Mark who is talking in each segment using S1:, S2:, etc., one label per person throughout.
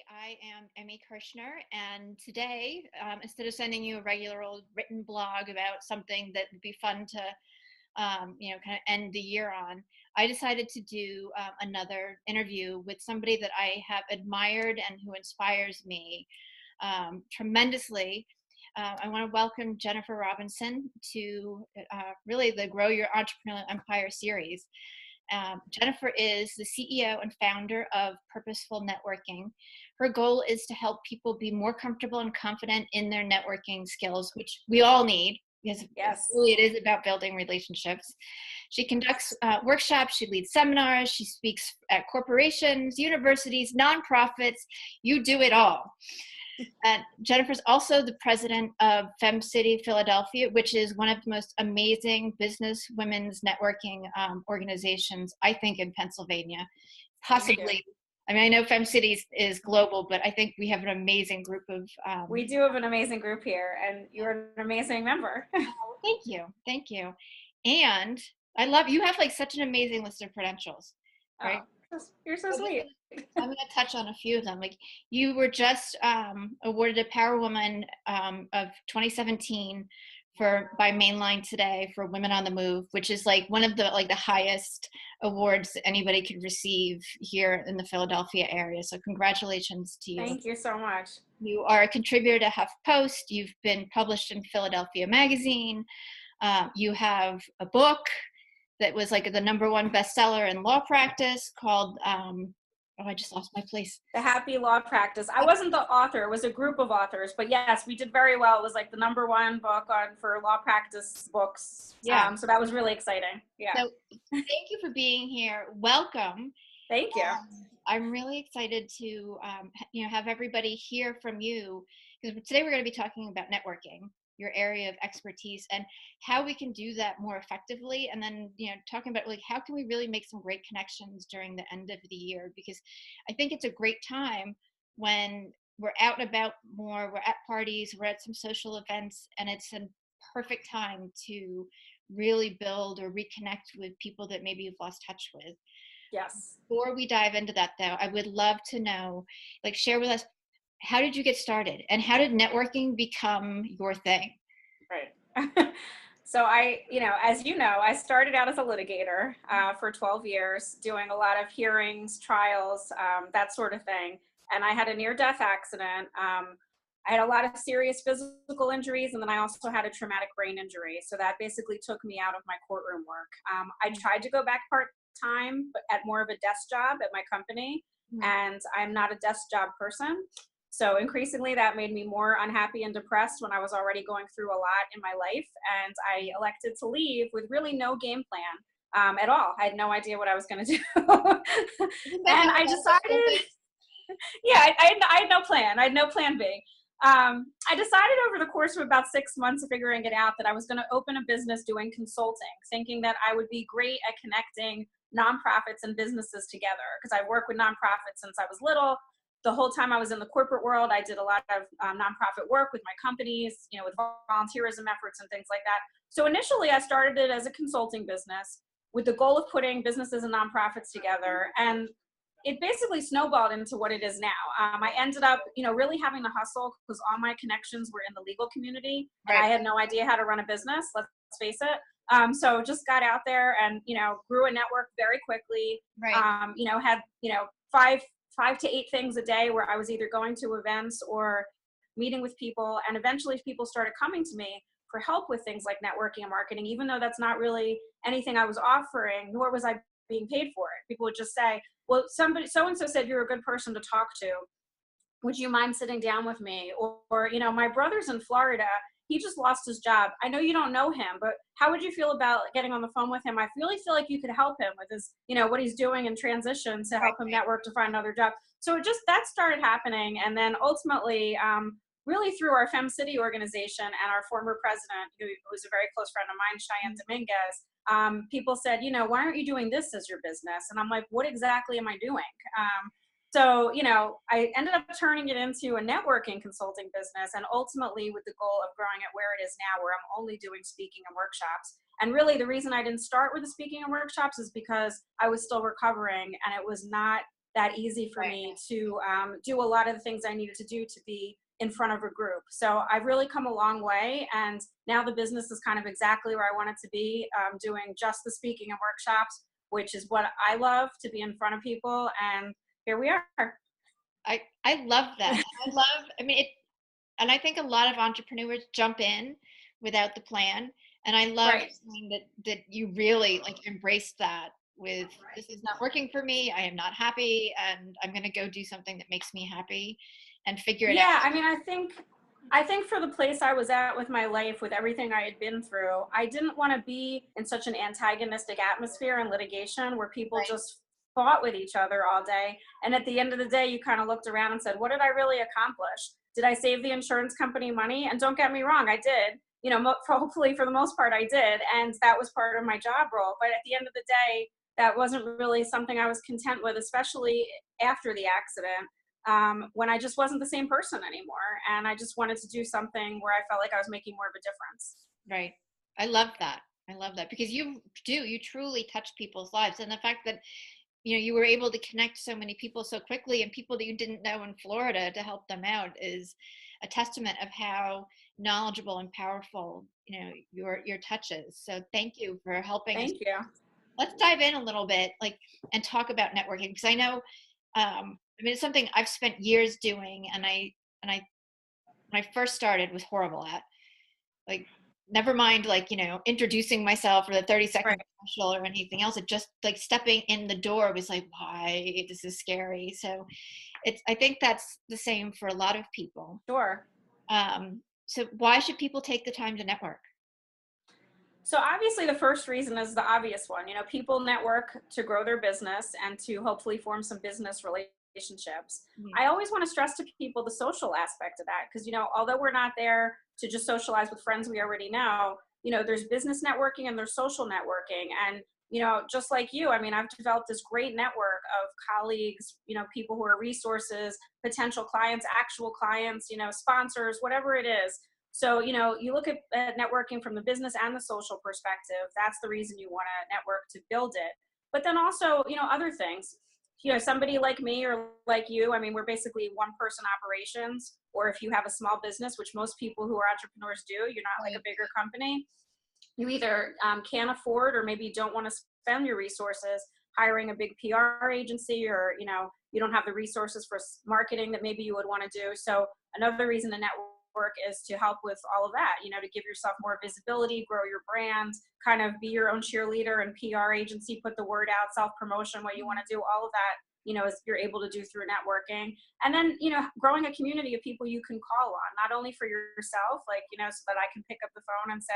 S1: I am Emi Kirschner, and today, instead of sending you a regular old written blog about something that would be fun to, kind of end the year on, I decided to do another interview with somebody that I have admired and who inspires me tremendously. I want to welcome Jennifer Robinson to really the Grow Your Entrepreneurial Empire series. Jennifer is the CEO and founder of Purposeful Networking. Her goal is to help people be more comfortable and confident in their networking skills, which we all need because
S2: Yes.
S1: really it is about building relationships. She conducts workshops, she leads seminars, she speaks at corporations, universities, nonprofits. You do it all. Jennifer's also the president of FemCity Philadelphia, which is one of the most amazing business women's networking organizations, I think, in Pennsylvania. Possibly, I mean, I know FemCity is global, but I think we have an amazing group of.
S2: We do have an amazing group here, and you're an amazing member.
S1: Thank you. And I love, you have like such an amazing list of credentials, right?
S2: Oh, you're so sweet.
S1: I'm going to touch on a few of them. Like you were just awarded a Power Woman of 2017 by Mainline Today for Women on the Move, which is like one of the highest awards that anybody could receive here in the Philadelphia area. So congratulations to you.
S2: Thank you so much.
S1: You are a contributor to HuffPost. You've been published in Philadelphia Magazine. You have a book that was like the #1 bestseller in law practice called, I just lost my place.
S2: The Happy Law Practice. I wasn't the author, it was a group of authors, but yes, we did very well. It was like the #1 book for law practice books.
S1: Yeah.
S2: So that was really exciting. Yeah.
S1: So thank you for being here. Welcome.
S2: Thank you.
S1: I'm really excited to, have everybody hear from you, because today we're going to be talking about networking, your area of expertise, and how we can do that more effectively. And then, talking about like, how can we really make some great connections during the end of the year? Because I think it's a great time when we're out and about more, we're at parties, we're at some social events, and it's a perfect time to really build or reconnect with people that maybe you've lost touch with.
S2: Yes.
S1: Before we dive into that though, I would love to know, like, share with us, how did you get started and how did networking become your thing?
S2: Right. So as you know, I started out as a litigator for 12 years, doing a lot of hearings, trials, that sort of thing. And I had a near-death accident. I had a lot of serious physical injuries, and then I also had a traumatic brain injury. So that basically took me out of my courtroom work. I tried to go back part-time, but at more of a desk job at my company, and I'm not a desk job person. So increasingly that made me more unhappy and depressed when I was already going through a lot in my life. And I elected to leave with really no game plan at all. I had no idea what I was going to do. And I decided, I had no plan. I had no plan B. I decided over the course of about 6 months of figuring it out that I was going to open a business doing consulting, thinking that I would be great at connecting nonprofits and businesses together, because I worked with nonprofits since I was little. The whole time I was in the corporate world, I did a lot of nonprofit work with my companies, with volunteerism efforts and things like that. So initially I started it as a consulting business with the goal of putting businesses and nonprofits together. And it basically snowballed into what it is now. I ended up, really having to hustle because all my connections were in the legal community. And I had no idea how to run a business, let's face it. So just got out there and, grew a network very quickly. Had, 5 to 8 things a day where I was either going to events or meeting with people. And eventually people started coming to me for help with things like networking and marketing, even though that's not really anything I was offering, nor was I being paid for it. People would just say, well, somebody, so-and-so said you're a good person to talk to. Would you mind sitting down with me? Or my brother's in Florida. He just lost his job. I know you don't know him, but how would you feel about getting on the phone with him? I really feel like you could help him with his, what he's doing in transition to help him network to find another job. So that started happening. And then ultimately, really through our FemCity organization and our former president, who was a very close friend of mine, Cheyenne Dominguez, people said, why aren't you doing this as your business? And I'm like, what exactly am I doing? So, I ended up turning it into a networking consulting business, and ultimately with the goal of growing it where it is now, where I'm only doing speaking and workshops. And really the reason I didn't start with the speaking and workshops is because I was still recovering, and it was not that easy for me to do a lot of the things I needed to do to be in front of a group. So I've really come a long way, and now the business is kind of exactly where I want it to be, doing just the speaking and workshops, which is what I love, to be in front of people, and here we are.
S1: I love that. I mean, and I think a lot of entrepreneurs jump in without the plan. And I love
S2: Right.
S1: seeing that you really like embraced that with, this is not working for me. I am not happy, and I'm going to go do something that makes me happy and figure it out.
S2: Yeah, I mean, I think for the place I was at with my life, with everything I had been through, I didn't want to be in such an antagonistic atmosphere and litigation where people
S1: Right.
S2: just fought with each other all day. And at the end of the day, you kind of looked around and said, what did I really accomplish? Did I save the insurance company money? And don't get me wrong, I did. You know, hopefully for the most part, I did. And that was part of my job role. But at the end of the day, that wasn't really something I was content with, especially after the accident, when I just wasn't the same person anymore. And I just wanted to do something where I felt like I was making more of a difference.
S1: Right. I love that. I love that because you truly touch people's lives. And the fact that, you were able to connect so many people so quickly, and people that you didn't know in Florida, to help them out, is a testament of how knowledgeable and powerful, your touch is. So thank you for helping us.
S2: Thank you.
S1: Let's dive in a little bit, and talk about networking, because I know, I mean, it's something I've spent years doing, and I when I first started was horrible at, like, never mind, introducing myself or the 30-second
S2: Right.
S1: commercial or anything else. It just, like, stepping in the door was like, why, this is scary. So I think that's the same for a lot of people.
S2: Sure.
S1: So why should people take the time to network?
S2: So obviously the first reason is the obvious one. You know, people network to grow their business and to hopefully form some business relationships.
S1: Mhm.
S2: I always want to stress to people the social aspect of that, because, although we're not there to just socialize with friends we already know, there's business networking and there's social networking. And, just like you, I mean, I've developed this great network of colleagues, people who are resources, potential clients, actual clients, sponsors, whatever it is. So, you look at networking from the business and the social perspective. That's the reason you want to network, to build it. But then also, other things, somebody like me or like you, I mean, we're basically one person operations, or if you have a small business, which most people who are entrepreneurs do, you're not like a bigger company. You either can't afford, or maybe don't want to spend your resources hiring a big PR agency, or, you don't have the resources for marketing that maybe you would want to do. So another reason to network is to help with all of that, to give yourself more visibility, grow your brand, kind of be your own cheerleader and PR agency, put the word out, self-promotion, what you want to do, all of that, is you're able to do through networking. And then, growing a community of people you can call on, not only for yourself, like, so that I can pick up the phone and say,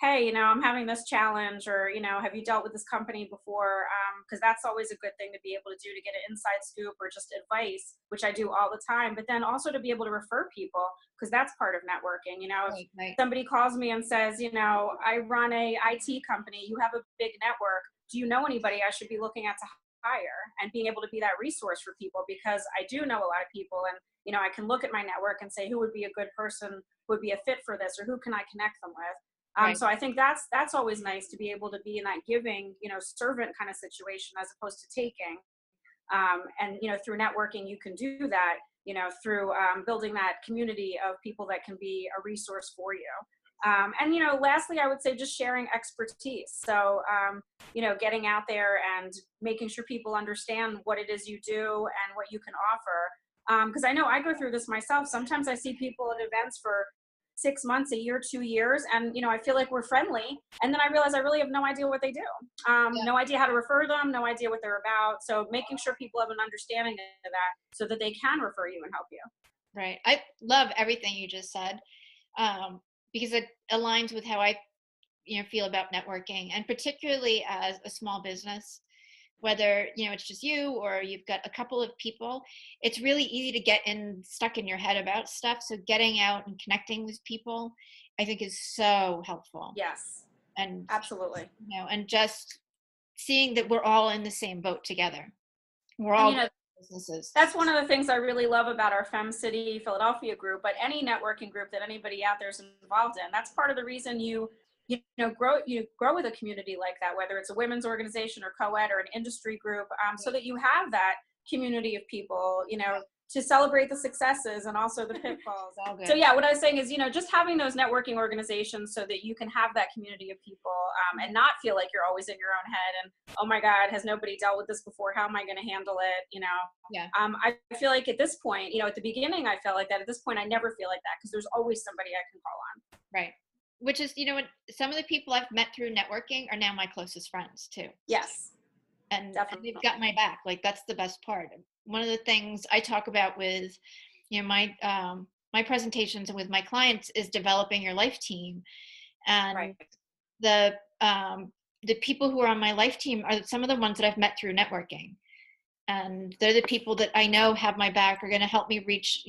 S2: hey, I'm having this challenge, or, have you dealt with this company before? Because that's always a good thing to be able to do, to get an inside scoop or just advice, which I do all the time. But then also to be able to refer people, because that's part of networking. If somebody calls me and says, I run a IT company, you have a big network, do you know anybody I should be looking at to hire? And being able to be that resource for people, because I do know a lot of people, and I can look at my network and say who would be a good person, who would be a fit for this, or who can I connect them with. So I think that's always nice, to be able to be in that giving, servant kind of situation, as opposed to taking. And through networking, you can do that, through building that community of people that can be a resource for you. And lastly, I would say just sharing expertise. So getting out there and making sure people understand what it is you do and what you can offer. Because I know I go through this myself. Sometimes I see people at events for 6 months, a year, 2 years, and I feel like we're friendly, and then I realize I really have no idea what they do, no idea how to refer them, no idea what they're about. So making sure people have an understanding of that, so that they can refer you and help you.
S1: Right. I love everything you just said, because it aligns with how I, feel about networking, and particularly as a small business, whether, it's just you or you've got a couple of people, it's really easy to get stuck in your head about stuff. So getting out and connecting with people, I think, is so helpful.
S2: Yes,
S1: And,
S2: absolutely.
S1: and just seeing that we're all in the same boat together. We're all businesses.
S2: That's one of the things I really love about our Fem City Philadelphia group, but any networking group that anybody out there is involved in. That's part of the reason you grow with a community like that, whether it's a women's organization or co-ed or an industry group, so that you have that community of people, to celebrate the successes and also the pitfalls.
S1: All good.
S2: So yeah, what I was saying is, just having those networking organizations so that you can have that community of people, and not feel like you're always in your own head and, oh my God, has nobody dealt with this before? How am I going to handle it?
S1: Yeah.
S2: I feel like at this point, at the beginning, I felt like that. At this point, I never feel like that because there's always somebody I can call on.
S1: Right. Which is, what some of the people I've met through networking are now my closest friends too.
S2: Yes.
S1: And
S2: Definitely.
S1: they've got my back. Like, that's the best part. One of the things I talk about with, my presentations and with my clients is developing your life team. And
S2: Right.
S1: the people who are on my life team are some of the ones that I've met through networking. And they're the people that I know have my back, are going to help me reach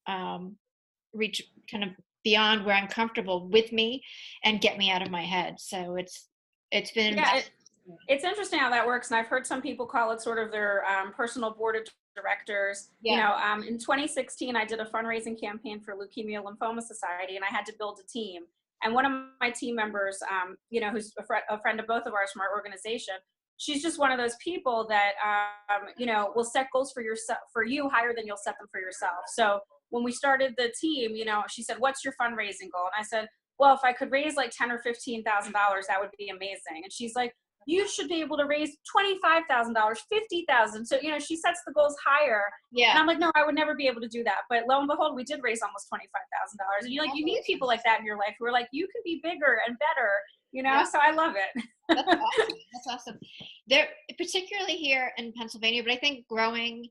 S1: kind of beyond where I'm comfortable with me and get me out of my head. So it's been
S2: it's interesting how that works, and I've heard some people call it sort of their personal board of directors.
S1: Yeah.
S2: In 2016, I did a fundraising campaign for Leukemia Lymphoma Society, and I had to build a team. And one of my team members, who's a friend of both of ours from our organization, she's just one of those people that, will set goals for you higher than you'll set them for yourself. So when we started the team, she said, "What's your fundraising goal?" And I said, "Well, if I could raise like $10,000 or $15,000, that would be amazing." And she's like, "You should be able to raise $25,000, $50,000." So, she sets the goals higher.
S1: Yeah.
S2: And I'm like, no, I would never be able to do that. But lo and behold, we did raise almost $25,000. And you need people like that in your life who are like, you can be bigger and better,
S1: Yeah.
S2: So I love it.
S1: That's awesome. That's awesome. There, particularly here in Pennsylvania, but I think growing,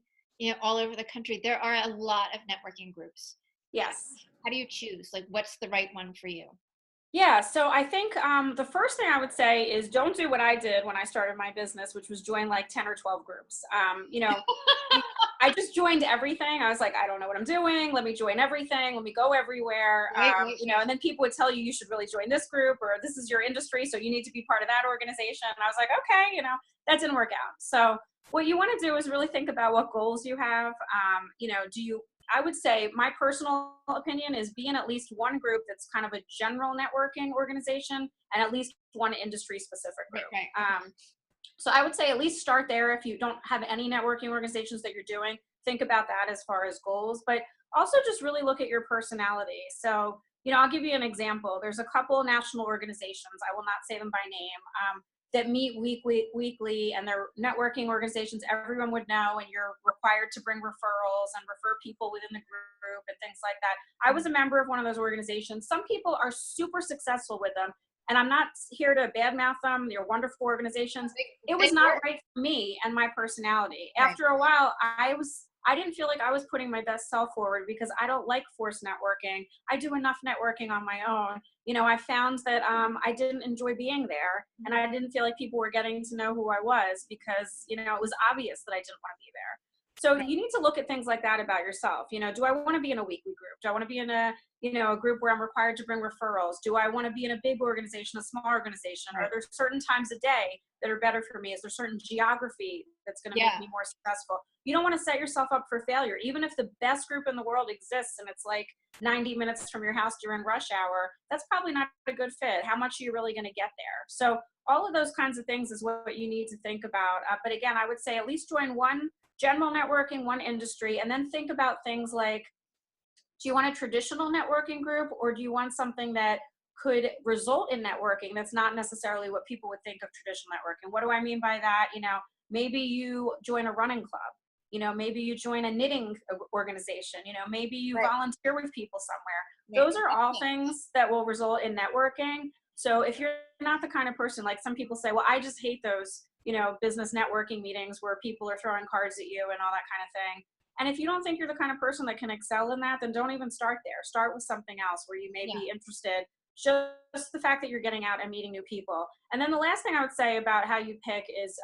S1: all over the country, there are a lot of networking groups.
S2: Yes.
S1: How do you choose? Like, what's the right one for you?
S2: Yeah, so I think the first thing I would say is don't do what I did when I started my business, which was join like 10 or 12 groups. I just joined everything. I was like, I don't know what I'm doing. Let me join everything. Let me go everywhere.
S1: Right.
S2: And then people would tell you should really join this group, or this is your industry, so you need to be part of that organization. And I was like, okay, that didn't work out. So what you want to do is really think about what goals you have. I would say my personal opinion is be in at least one group that's kind of a general networking organization and at least one industry specific group.
S1: Right.
S2: So I would say at least start there. If you don't have any networking organizations that you're doing, think about that as far as goals, but also just really look at your personality. So, I'll give you an example. There's a couple national organizations, I will not say them by name, that meet weekly, and they're networking organizations everyone would know, and you're required to bring referrals and refer people within the group and things like that. I was a member of one of those organizations. Some people are super successcill with them, and I'm not here to badmouth them. They're wonderful organizations. It was not right for me and my personality.
S1: Right.
S2: After a while, I didn't feel like I was putting my best self forward because I don't like forced networking. I do enough networking on my own. I found that I didn't enjoy being there, and I didn't feel like people were getting to know who I was because, it was obvious that I didn't want to be there. So you need to look at things like that about yourself. Do I want to be in a weekly group? Do I want to be in a group where I'm required to bring referrals? Do I want to be in a big organization, a small organization? Are there certain times a day that are better for me? Is there certain geography that's going to make me more successful? You don't want to set yourself up for failure. Even if the best group in the world exists and it's like 90 minutes from your house during rush hour, that's probably not a good fit. How much are you really going to get there? So all of those kinds of things is what you need to think about. But again, I would say at least join one general networking, one industry, and then think about things like, do you want a traditional networking group, or do you want something that could result in networking that's not necessarily what people would think of traditional networking? What do I mean by that? Maybe you join a running club. Maybe you join a knitting organization. Maybe you volunteer with people somewhere. Those are all things that will result in networking. So if you're not the kind of person, like some people say, well, I just hate those, business networking meetings where people are throwing cards at you and all that kind of thing. And if you don't think you're the kind of person that can excel in that, then don't even start there. Start with something else where you may be interested. Just the fact that you're getting out and meeting new people. And then the last thing I would say about how you pick is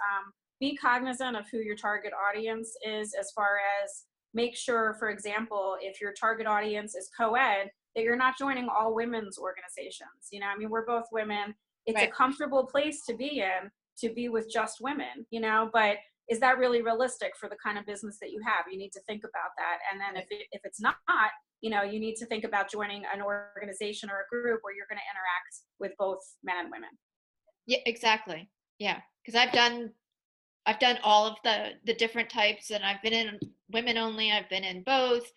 S2: be cognizant of who your target audience is, as far as make sure, for example, if your target audience is co-ed, that you're not joining all women's organizations. We're both women. It's a comfortable place to be in, to be with just women, but is that really realistic for the kind of business that you have? You need to think about that. And then if it's not, you need to think about joining an organization or a group where you're going to interact with both men and women.
S1: Yeah, exactly. Yeah. Because I've done I've done all of the different types, and I've been in women only, I've been in both,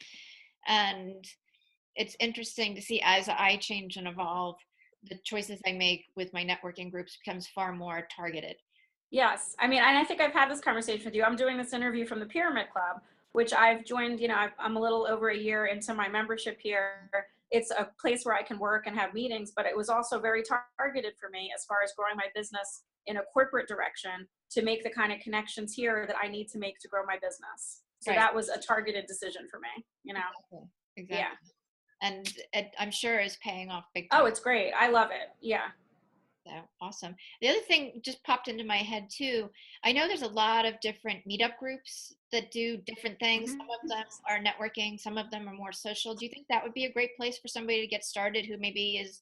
S1: and it's interesting to see as I change and evolve, the choices I make with my networking groups becomes far more targeted.
S2: Yes. I mean, and I think I've had this conversation with you. I'm doing this interview from the Pyramid Club, which I've joined, I'm a little over a year into my membership here. It's a place where I can work and have meetings, but it was also very targeted for me as far as growing my business in a corporate direction to make the kind of connections here that I need to make to grow my business. So
S1: Right.
S2: that was a targeted decision for me.
S1: Exactly.
S2: Yeah.
S1: Exactly. And it, I'm sure is paying off big
S2: Oh,
S1: time.
S2: it's great. I love it. Yeah.
S1: So awesome. The other thing just popped into my head too. I know there's a lot of different meetup groups that do different things. Some of
S2: Mhm.
S1: them are networking, some of them are more social. Do you think that would be a great place for somebody to get started who maybe is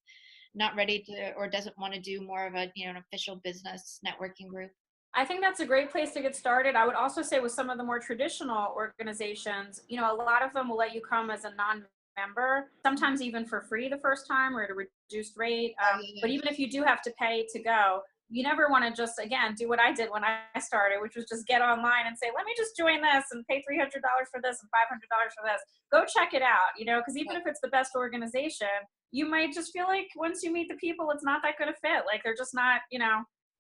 S1: not ready to or doesn't want to do more of a, an official business networking group?
S2: I think that's a great place to get started. I would also say with some of the more traditional organizations, a lot of them will let you come as a non-member, sometimes even for free the first time or at a reduced rate.
S1: Oh,
S2: But
S1: yeah,
S2: even if you do have to pay to go, you never want to just, again, do what I did when I started, which was just get online and say, let me just join this and pay $300 for this and $500 for this. Go check it out, because even
S1: yeah.
S2: if it's the best organization, you might just feel like once you meet the people, it's not that good a fit. Like they're just not,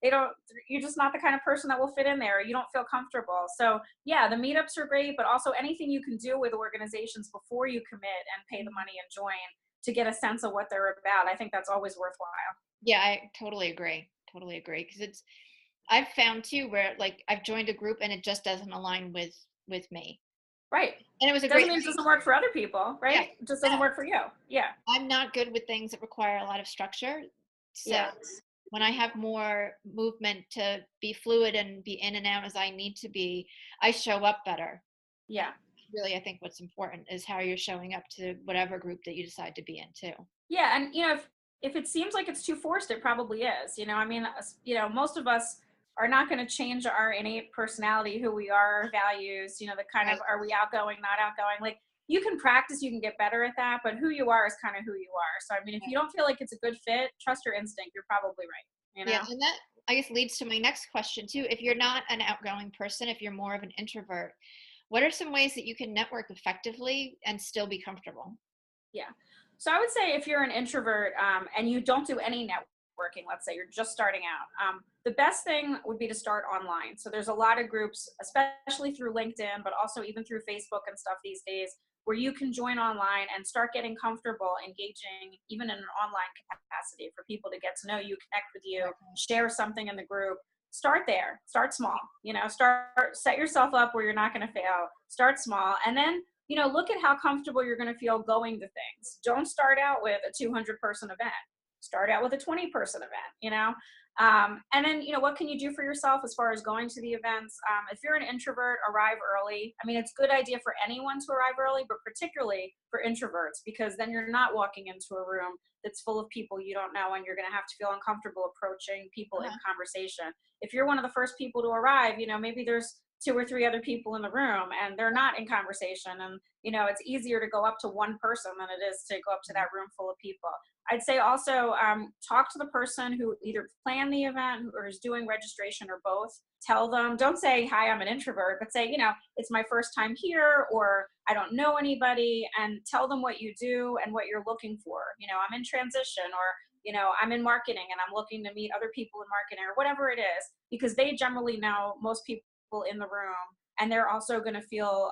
S2: they don't, you're just not the kind of person that will fit in there. You don't feel comfortable. So yeah, the meetups are great, but also anything you can do with organizations before you commit and pay the
S1: Mhm.
S2: money and join to get a sense of what they're about. I think that's always worthwhile.
S1: Yeah, I totally agree. Totally agree. Because it's I've found too where like I've joined a group and it just doesn't align with me.
S2: Right.
S1: And it was a
S2: Doesn't
S1: great
S2: mean it
S1: learning
S2: doesn't work for
S1: experience.
S2: other people,
S1: Yeah.
S2: right? It just doesn't
S1: No,
S2: work for you. Yeah.
S1: I'm not good with things that require a lot of structure. So
S2: Yeah.
S1: when I have more movement to be fluid and be in and out as I need to be, I show up better. And
S2: Yeah.
S1: really, I think what's important is how you're showing up to whatever group that you decide to be in too.
S2: Yeah, and if it seems like it's too forced, it probably is. I mean, most of us are not going to change our innate personality, who we are, our values. The kind of
S1: Right.
S2: are we outgoing, not outgoing. Like you can practice, you can get better at that, but who you are is kind of who you are. So I mean, if you
S1: Right.
S2: don't feel like it's a good fit, trust your instinct. You're probably right. You
S1: Yeah,
S2: know.
S1: and that I guess leads to my next question too. If you're not an outgoing person, if you're more of an introvert, what are some ways that you can network effectively and still be comfortable?
S2: Yeah. So I would say if you're an introvert and you don't do any networking, let's say you're just starting out, the best thing would be to start online. So there's a lot of groups, especially through LinkedIn, but also even through Facebook and stuff these days, where you can join online and start getting comfortable engaging even in an online capacity for people to get to know you, connect with you,
S1: Okay.
S2: share something in the group. Start there, start small, set yourself up where you're not going to fail, start small, and then look at how comfortable you're going to feel going to things. Don't start out with a 200-person event. Start out with a 20-person event. And then, what can you do for yourself as far as going to the events? If you're an introvert, arrive early. I mean, it's a good idea for anyone to arrive early, but particularly for introverts, because then you're not walking into a room that's full of people you don't know, and you're going to have to feel uncomfortable approaching people in
S1: Uh-huh.
S2: conversation. If you're one of the first people to arrive, maybe there's two or three other people in the room and they're not in conversation, and it's easier to go up to one person than it is to go up to that room full of people. I'd say also talk to the person who either planned the event or is doing registration or both. Tell them, don't say, hi, I'm an introvert, but say, it's my first time here, or I don't know anybody, and tell them what you do and what you're looking for. I'm in transition, or I'm in marketing and I'm looking to meet other people in marketing, or whatever it is, because they generally know most people in the room, and they're also going to feel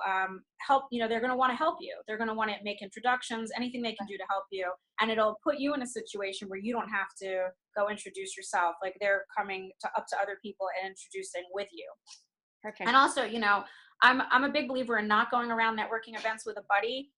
S2: help. They're going to want to help you, they're going to want to make introductions, anything they can do to help you, and it'll put you in a situation where you don't have to go introduce yourself. Like they're coming up to other people and introducing with you. And
S1: Perfect.
S2: also, I'm a big believer in not going around networking events with a buddy,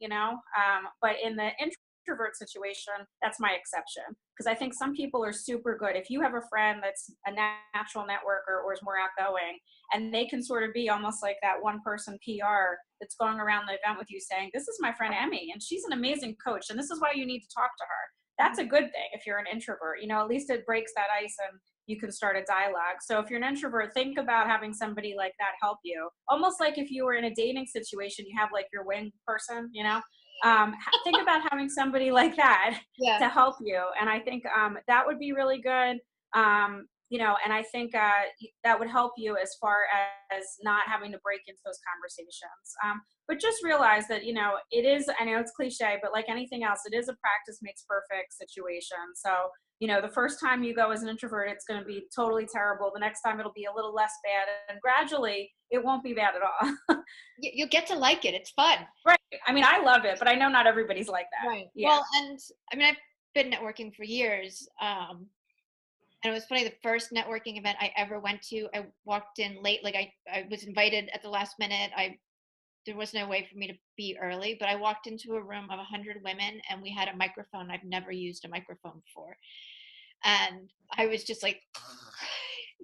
S2: but in the introvert situation, that's my exception. Because I think some people are super good. If you have a friend that's a natural networker or is more outgoing, and they can sort of be almost like that one person PR that's going around the event with you saying, this is my friend Emmy, and she's an amazing coach, and this is why you need to talk to her. That's a good thing if you're an introvert. At least it breaks that ice and you can start a dialogue. So if you're an introvert, think about having somebody like that help you. Almost like if you were in a dating situation, you have like your wing person. Think about having somebody like that
S1: Yeah.
S2: to help you. And I think that would be really good. And I think that would help you as far as not having to break into those conversations. But just realize that, it is, I know it's cliche, but like anything else, it is a practice makes perfect situation. So, the first time you go as an introvert, it's going to be totally terrible. The next time it'll be a little less bad. And gradually, it won't be bad at all.
S1: You'll get to like it. It's fun.
S2: Right. I mean, I love it, but I know not everybody's like that.
S1: Right.
S2: Yeah.
S1: Well, and I mean, I've been networking for years. And it was funny, the first networking event I ever went to, I walked in late. Like I was invited at the last minute. There was no way for me to be early, but I walked into a room of 100 women and we had a microphone. I've never used a microphone before. And I was just like,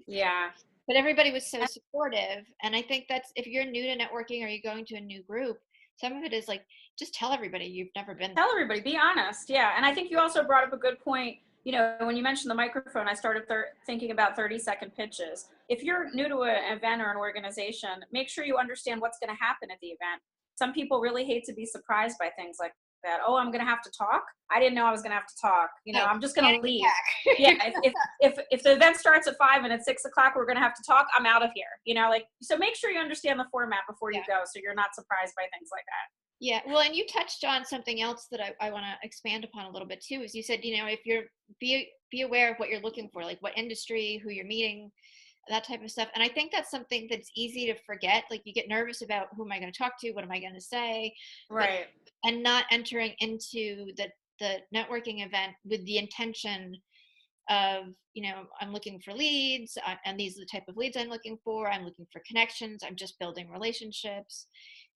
S2: Yeah.
S1: but everybody was so supportive. And I think that's, if you're new to networking or you're going to a new group, some of it is like, just tell everybody you've never been there.
S2: Tell everybody, be honest. Yeah. And I think you also brought up a good point. When you mentioned the microphone, I started thinking about 30-second pitches. If you're new to an event or an organization, make sure you understand what's going to happen at the event. Some people really hate to be surprised by things like that. Oh, I'm going to have to talk. I didn't know I was going to have to talk. I'm just going to leave. Yeah. If the event starts at 5 and at 6 o'clock, we're going to have to talk, I'm out of here. So make sure you understand the format before you go, so you're not surprised by things like that.
S1: Yeah, well, and you touched on something else that I want to expand upon a little bit too. Is you said, if you're be aware of what you're looking for, like what industry, who you're meeting, that type of stuff. And I think that's something that's easy to forget. Like you get nervous about, who am I going to talk to? What am I going to say?
S2: Right.
S1: And not entering into the networking event with the intention of, I'm looking for leads, and these are the type of leads I'm looking for. I'm looking for connections. I'm just building relationships,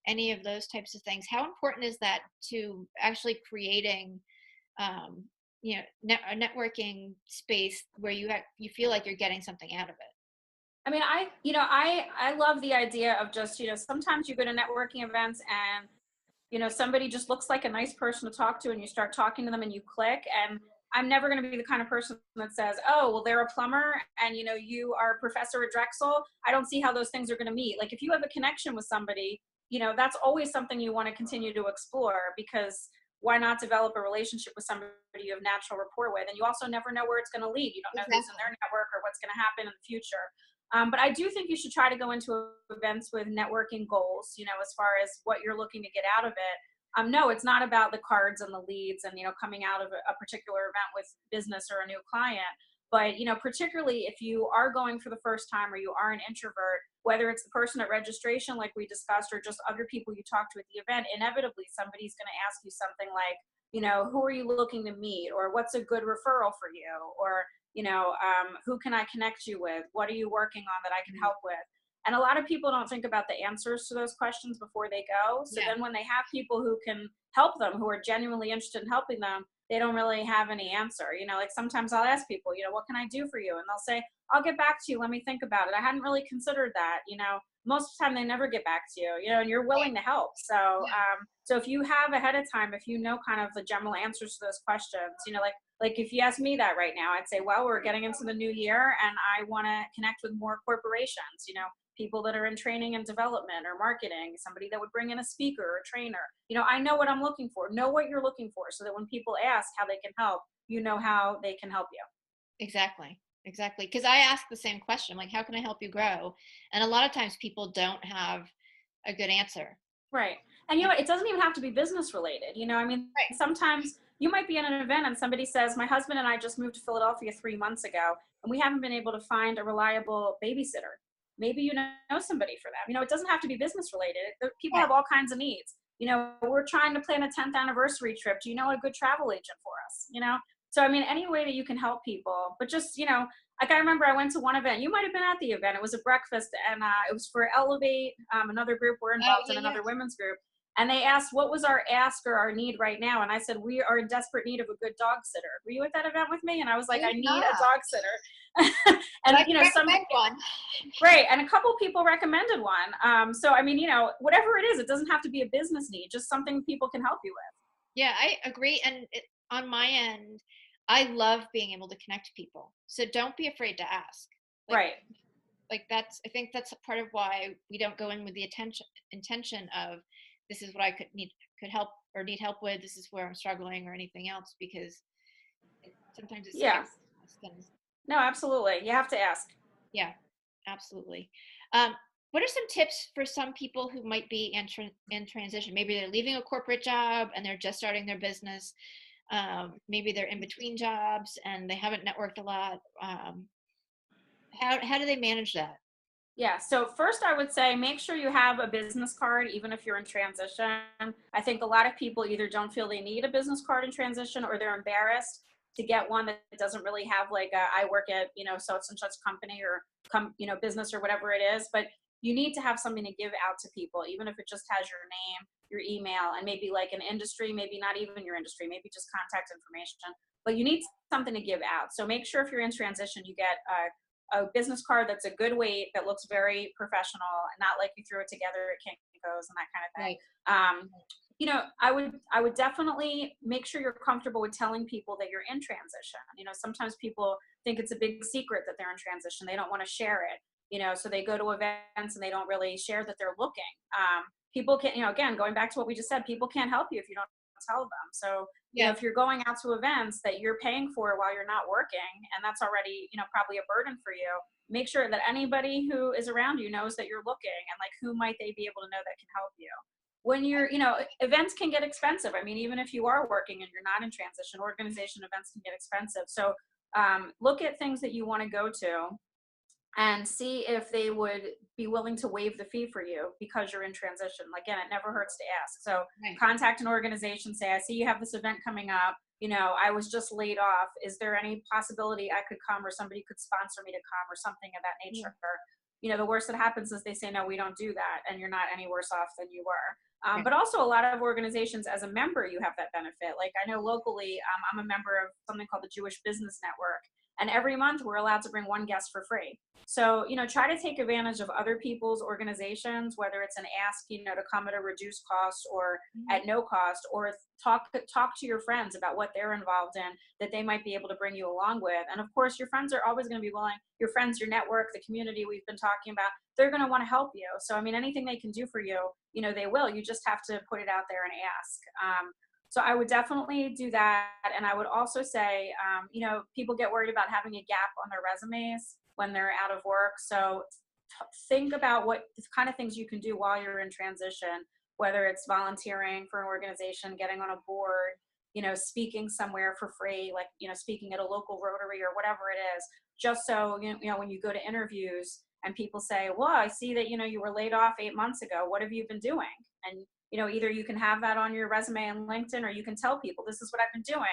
S1: any of those types of things. How important is that to actually creating, a networking space where you feel like you're getting something out of it?
S2: I mean, I love the idea of just, sometimes you go to networking events and, somebody just looks like a nice person to talk to and you start talking to them and you click. And I'm never going to be the kind of person that says, oh, well, they're a plumber and, you are a professor at Drexel. I don't see how those things are going to meet. Like if you have a connection with somebody, that's always something you want to continue to explore, because why not develop a relationship with somebody you have natural rapport with? And you also never know where it's going to lead. You don't know who's in their network or what's going to happen in the future. But I do think you should try to go into events with networking goals, as far as what you're looking to get out of it. No, it's not about the cards and the leads and, coming out of a particular event with business or a new client. But, particularly if you are going for the first time or you are an introvert, whether it's the person at registration, like we discussed, or just other people you talk to at the event, inevitably somebody's going to ask you something like, who are you looking to meet? Or what's a good referral for you? Or, who can I connect you with? What are you working on that I can help with? And a lot of people don't think about the answers to those questions before they go. So then when they have people who can help them, who are genuinely interested in helping them, they don't really have any answer. Like sometimes I'll ask people, what can I do for you? And they'll say, I'll get back to you. Let me think about it. I hadn't really considered that. Most of the time they never get back to you, and you're willing to help. So, so if you have ahead of time, if you know kind of the general answers to those questions, like if you ask me that right now, I'd say, well, we're getting into the new year and I want to connect with more corporations, people that are in training and development or marketing, somebody that would bring in a speaker or a trainer. I know what I'm looking for, know what you're looking for, so that when people ask how they can help, how they can help you.
S1: Exactly. Because I ask the same question, like, how can I help you grow? And a lot of times people don't have a good answer.
S2: Right. And it doesn't even have to be business related. Sometimes you might be in an event and somebody says, my husband and I just moved to Philadelphia 3 months ago, and we haven't been able to find a reliable babysitter. Maybe you know somebody for them. It doesn't have to be business related. People have all kinds of needs. We're trying to plan a 10th anniversary trip. Do you know a good travel agent for us? So, any way that you can help people, but just, like I remember I went to one event, you might've been at the event. It was a breakfast and it was for Elevate, another group. We're involved in another women's group. And they asked, what was our ask or our need right now? And I said, we are in desperate need of a good dog sitter. Were you at that event with me? And I was like, I need a dog sitter. And, some one. Great. And a couple people recommended one. So, whatever it is, it doesn't have to be a business need, just something people can help you with.
S1: Yeah, I agree. And on my end, I love being able to connect people. So don't be afraid to ask.
S2: Right.
S1: Like I think that's a part of why we don't go in with the intention of, this is what I could help or need help with. This is where I'm struggling or anything else, because sometimes it's
S2: No, absolutely. You have to ask.
S1: Yeah, absolutely. Um, what are some tips for some people who might be in transition? Maybe they're leaving a corporate job and they're just starting their business. Maybe they're in between jobs and they haven't networked a lot. How do they manage that?
S2: Yeah. So first, I would say make sure you have a business card, even if you're in transition. I think a lot of people either don't feel they need a business card in transition, or they're embarrassed to get one that doesn't really have like a, I work at, such and such company or business or whatever it is. But you need to have something to give out to people, even if it just has your name, your email, and maybe like an industry, maybe not even your industry, maybe just contact information. But you need something to give out. So make sure if you're in transition, you get a business card that's a good weight, that looks very professional, and not like you threw it together at Kinko's and that kind of thing.
S1: Right.
S2: I would definitely make sure you're comfortable with telling people that you're in transition. Sometimes people think it's a big secret that they're in transition. They don't want to share it. So they go to events and they don't really share that they're looking. People can, again, going back to what we just said, people can't help you if you don't tell them. So
S1: Yeah.
S2: if you're going out to events that you're paying for while you're not working, and that's already, probably a burden for you, make sure that anybody who is around you knows that you're looking, and like, who might they be able to know that can help you? When events can get expensive. I mean, even if you are working and you're not in transition, organization events can get expensive. So look at things that you want to go to and see if they would be willing to waive the fee for you because you're in transition. Again, it never hurts to ask. So
S1: Right.
S2: contact an organization, say, I see you have this event coming up. I was just laid off. Is there any possibility I could come, or somebody could sponsor me to come, or something of that
S1: Yeah.
S2: nature? The worst that happens is they say, no, we don't do that. And you're not any worse off than you were.
S1: Right.
S2: But also, a lot of organizations, as a member, you have that benefit. Like, I know locally, I'm a member of something called the Jewish Business Network. And every month we're allowed to bring one guest for free. So, try to take advantage of other people's organizations, whether it's an ask, to come at a reduced cost or
S1: Mhm.
S2: at no cost, or talk to your friends about what they're involved in that they might be able to bring you along with. And of course, your friends are always going to be willing, your friends, your network, the community we've been talking about, they're going to want to help you. So, I mean, anything they can do for you, they will. You just have to put it out there and ask. So I would definitely do that. And I would also say, people get worried about having a gap on their resumes when they're out of work. So think about what kind of things you can do while you're in transition, whether it's volunteering for an organization, getting on a board, speaking somewhere for free, like, speaking at a local Rotary or whatever it is, just so, when you go to interviews and people say, well, I see that, you were laid off 8 months ago. What have you been doing? And, either you can have that on your resume and LinkedIn, or you can tell people, this is what I've been doing.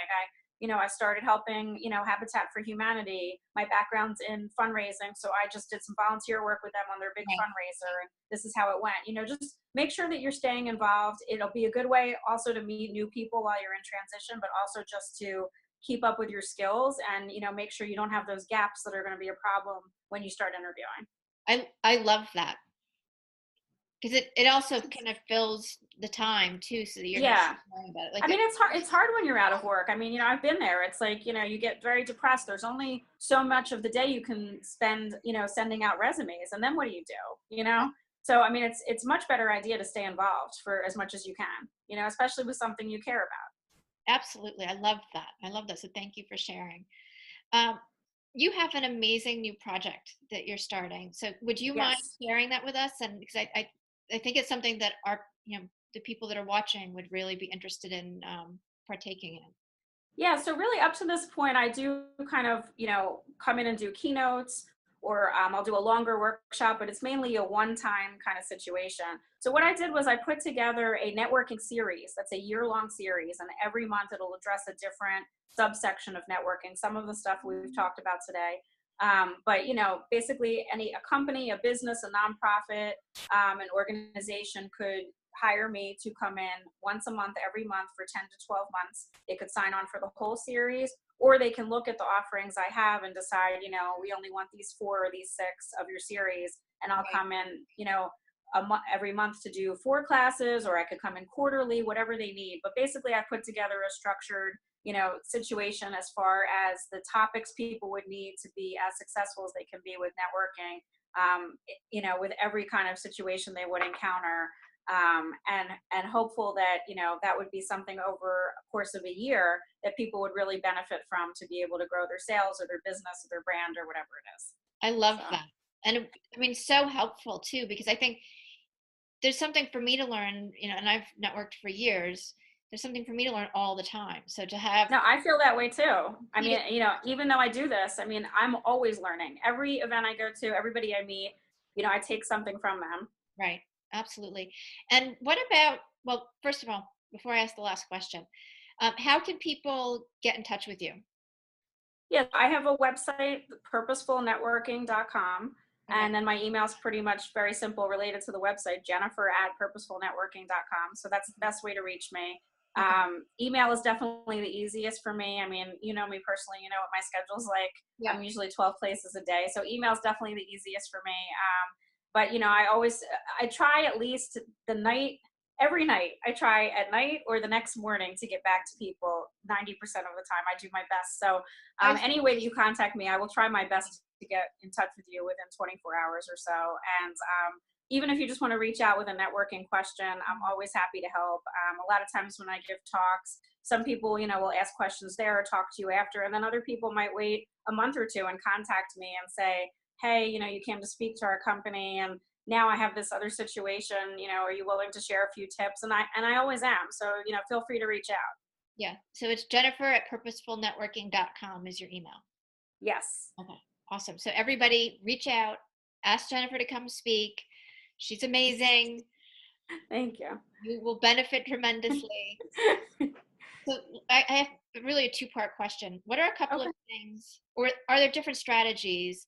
S2: I started helping, Habitat for Humanity. My background's in fundraising, so I just did some volunteer work with them on their big
S1: Right.
S2: fundraiser, and this is how it went. Just make sure that you're staying involved. It'll be a good way also to meet new people while you're in transition, but also just to keep up with your skills and, make sure you don't have those gaps that are going to be a problem when you start interviewing.
S1: I love that because it also kind of fills the time too, so that you're not
S2: Yeah.
S1: worrying about it.
S2: I
S1: Like,
S2: mean, it's hard when you're out of work. I mean, I've been there. It's like, you get very depressed. There's only so much of the day you can spend, sending out resumes. And then what do you do? So, I mean, it's much better idea to stay involved for as much as you can, especially with something you care about.
S1: absolutely, I love that. I love that. So thank you for sharing. Um, you have an amazing new project that you're starting. So would you mind
S2: Yes.
S1: sharing that with us? And because I think it's something that the people that are watching would really be interested in partaking in.
S2: Yeah, so really up to this point, I do kind of, come in and do keynotes, or I'll do a longer workshop, but it's mainly a one-time kind of situation. So what I did was I put together a networking series that's a year-long series, and every month it'll address a different subsection of networking, some of the stuff we've talked about today. But basically a company, a business, a nonprofit, an organization could hire me to come in once a month, every month for 10 to 12 months. They could sign on for the whole series, or they can look at the offerings I have and decide, we only want these 4 or these 6 of your series, and I'll
S1: Right.
S2: come in, every month to do 4 classes, or I could come in quarterly, whatever they need. But basically, I put together a structured, situation as far as the topics people would need to be as successful as they can be with networking, with every kind of situation they would encounter. and hopeful that, that would be something over a course of a year that people would really benefit from, to be able to grow their sales or their business or their brand or whatever it is.
S1: I love
S2: So
S1: that. And I mean, so helpful too, because I think there's something for me to learn, and I've networked for years. There's something for me to learn all the time. So to have,
S2: no, I feel that way too. I
S1: you
S2: mean, even though I do this, I mean, I'm always learning. Every event I go to, everybody I meet, I take something from them.
S1: right, absolutely. And what about, well, first of all, before I ask the last question, how can people get in touch with you?
S2: Yeah, I have a website, purposefulnetworking.com.
S1: Okay.
S2: And then my email is pretty much very simple, related to the website, jennifer@purposefulnetworking.com. So that's the best way to reach me.
S1: Okay.
S2: Email is definitely the easiest for me. I mean, you know me personally, you know what my schedule's like.
S1: Yeah.
S2: I'm usually 12 places a day. So email is definitely the easiest for me. But, I try at least every night. I try at night or the next morning to get back to people. 90% of the time I do my best. So
S1: I was,
S2: any way that you contact me, I will try my best to get in touch with you within 24 hours or so. And even if you just want to reach out with a networking question, I'm always happy to help. A lot of times when I give talks, some people, will ask questions there or talk to you after. And then other people might wait a month or two and contact me and say, hey, you came to speak to our company, and now I have this other situation, are you willing to share a few tips? And I always am. So, feel free to reach out.
S1: yeah. So it's Jennifer@purposefulnetworking.com is your email.
S2: Yes.
S1: Okay. Awesome. So everybody reach out, ask Jennifer to come speak. She's amazing.
S2: Thank you.
S1: You will benefit tremendously. So I have really a two-part question. What are a couple of
S2: Okay.
S1: things, or are there different strategies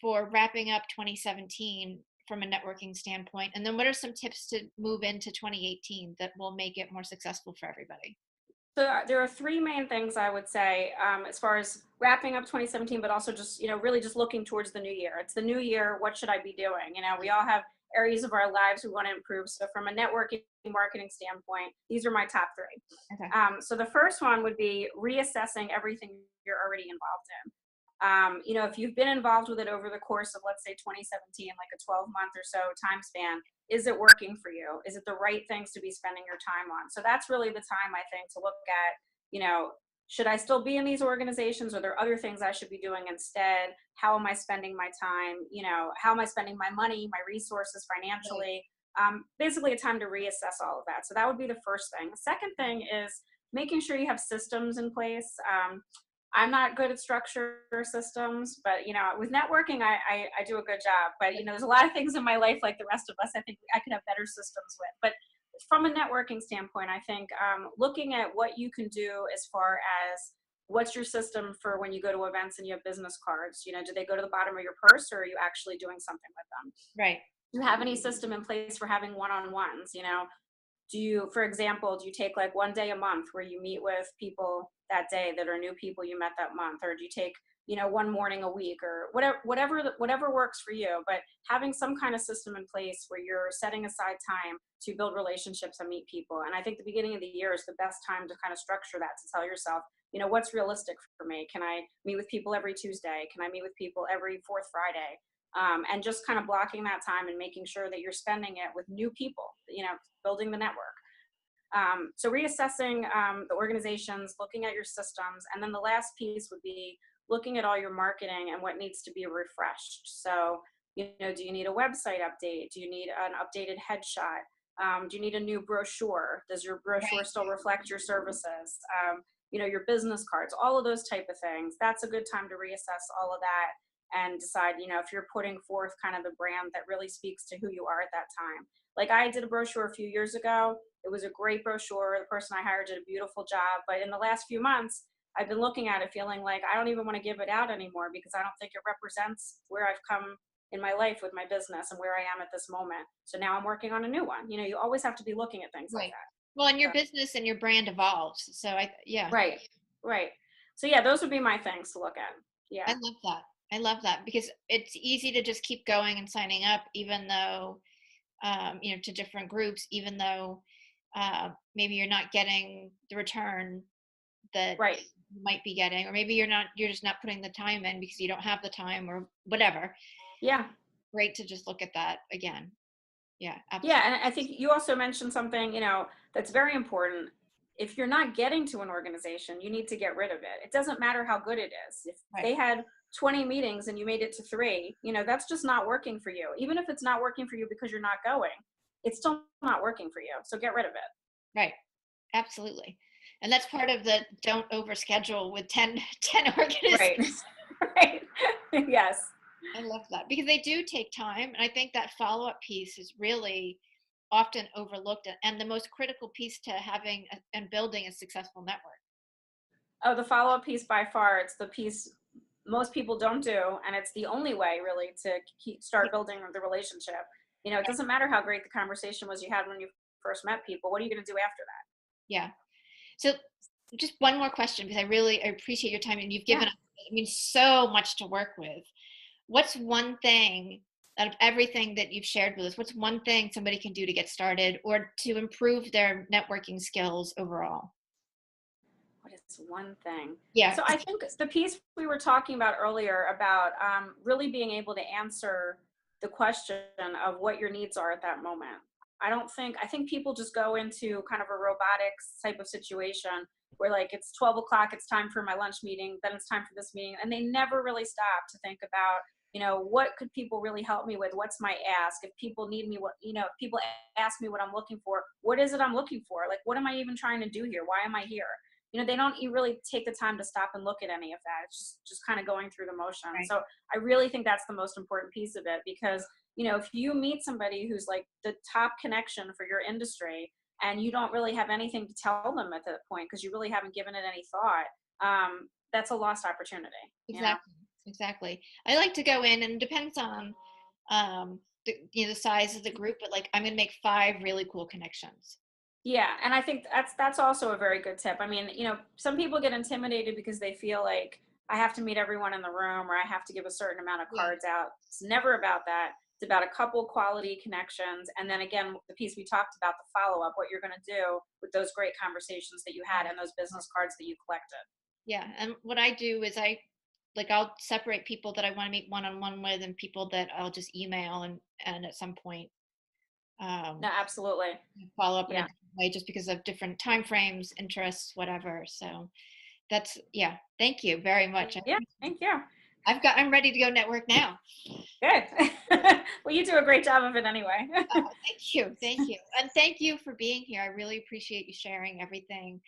S1: for wrapping up 2017 from a networking standpoint? And then what are some tips to move into 2018 that will make it more successful for everybody?
S2: So there are three main things I would say, as far as wrapping up 2017, but also just, really just looking towards the new year. It's the new year. What should I be doing? We all have areas of our lives we want to improve. So from a networking marketing standpoint, these are my top three.
S1: Okay.
S2: So the first one would be reassessing everything you're already involved in. If you've been involved with it over the course of, let's say, 2017, like a 12-month or so time span, is it working for you? Is it the right things to be spending your time on? So that's really the time, I think, to look at, should I still be in these organizations? Are there other things I should be doing instead? How am I spending my time? How am I spending my money, my resources
S1: Right.
S2: financially? Basically a time to reassess all of that. So that would be the first thing. The second thing is making sure you have systems in place. I'm not good at structure systems, but with networking, I do a good job. But there's a lot of things in my life, like the rest of us, I think I could have better systems with. But from a networking standpoint, I think looking at what you can do as far as what's your system for when you go to events and you have business cards. Do they go to the bottom of your purse, or are you actually doing something with them?
S1: Right.
S2: Do you have any system in place for having one-on-ones? Do you, for example, do you take like one day a month where you meet with people that day that are new people you met that month? Or do you take, one morning a week, or whatever works for you? But having some kind of system in place where you're setting aside time to build relationships and meet people. And I think the beginning of the year is the best time to kind of structure that, to tell yourself, what's realistic for me? Can I meet with people every Tuesday? Can I meet with people every fourth Friday? And just kind of blocking that time and making sure that you're spending it with new people, building the network. So reassessing the organizations, looking at your systems. And then the last piece would be looking at all your marketing and what needs to be refreshed. So, do you need a website update? Do you need an updated headshot? Do you need a new brochure? Does your brochure
S1: Right.
S2: still reflect your services? Your business cards, all of those type of things. That's a good time to reassess all of that and decide, if you're putting forth kind of the brand that really speaks to who you are at that time. Like I did a brochure a few years ago. It was a great brochure. The person I hired did a beautiful job. But in the last few months, I've been looking at it feeling like I don't even want to give it out anymore, because I don't think it represents where I've come in my life with my business and where I am at this moment. So now I'm working on a new one. You always have to be looking at things like
S1: Right.
S2: that.
S1: Well, and your
S2: So,
S1: business and your brand evolves. So yeah,
S2: right, right. So yeah, those would be my things to look at.
S1: I
S2: Yeah,
S1: love that. I love that because it's easy to just keep going and signing up, even though, to different groups, even though maybe you're not getting the return that
S2: right.
S1: you might be getting, or maybe you're just not putting the time in because you don't have the time or whatever.
S2: Yeah.
S1: Great to just look at that again. Yeah,
S2: Yeah,
S1: absolutely.
S2: and I think you also mentioned something, that's very important. If you're not getting to an organization, you need to get rid of it. It doesn't matter how good it is. If
S1: Right.
S2: they had 20 meetings and you made it to 3, that's just not working for you. Even if it's not working for you because you're not going, it's still not working for you. So get rid of it.
S1: Right. Absolutely. And that's part of the don't overschedule with 10
S2: Right.
S1: organizations.
S2: Right. Yes.
S1: I love that because they do take time. And I think that follow up piece is really often overlooked and the most critical piece to having and building a successful network.
S2: Oh, the follow-up piece by far, it's the piece most people don't do, and it's the only way really to start building the relationship. It doesn't matter how great the conversation was you had when you first met people. What are you going to do after that?
S1: Yeah. So just one more question because I appreciate your time and you've
S2: Yeah.
S1: given us, I mean, so much to work with. What's one thing out of everything that you've shared with us, what's one thing somebody can do to get started or to improve their networking skills overall?
S2: What is one thing?
S1: Yeah.
S2: So I think the piece we were talking about earlier about really being able to answer the question of what your needs are at that moment. I think people just go into kind of a robotics type of situation where like it's 12 o'clock, it's time for my lunch meeting, then it's time for this meeting. And they never really stop to think about, what could people really help me with? What's my ask? If people need me, if people ask me what I'm looking for, what is it I'm looking for? Like, what am I even trying to do here? Why am I here? They don't really take the time to stop and look at any of that. It's just kind of going through the motion.
S1: Right.
S2: So I really think that's the most important piece of it because, if you meet somebody who's like the top connection for your industry and you don't really have anything to tell them at that point because you really haven't given it any thought, that's a lost opportunity.
S1: Exactly. Exactly. I like to go in and it depends on the size of the group, but like I'm going to make 5 really cool connections.
S2: Yeah, and I think that's also a very good tip. I mean, some people get intimidated because they feel like I have to meet everyone in the room or I have to give a certain amount of
S1: Yeah.
S2: cards out. It's never about that. It's about a couple quality connections, and then again, the piece we talked about, the follow up, what you're going to do with those great conversations that you had and those business cards that you collected.
S1: Yeah, and what I do is I'll separate people that I want to meet one on one with and people that I'll just email and at some point
S2: No,
S1: um,
S2: absolutely.
S1: follow up in a
S2: Yeah.
S1: different way just because of different time frames, interests, whatever. So that's yeah. Thank you very much.
S2: Yeah. Thank you.
S1: I'm ready to go network now.
S2: Good. Well, you do a great job of it anyway.
S1: Thank you, and thank you for being here. I really appreciate you sharing everything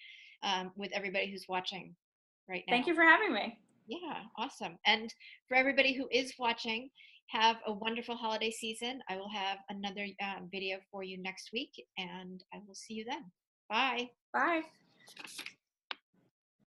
S1: with everybody who's watching right
S2: Thank
S1: now.
S2: you for having me.
S1: Yeah, awesome. And for everybody who is watching, have a wonderful holiday season. I will have another video for you next week, and I will see you then. Bye.
S2: Bye.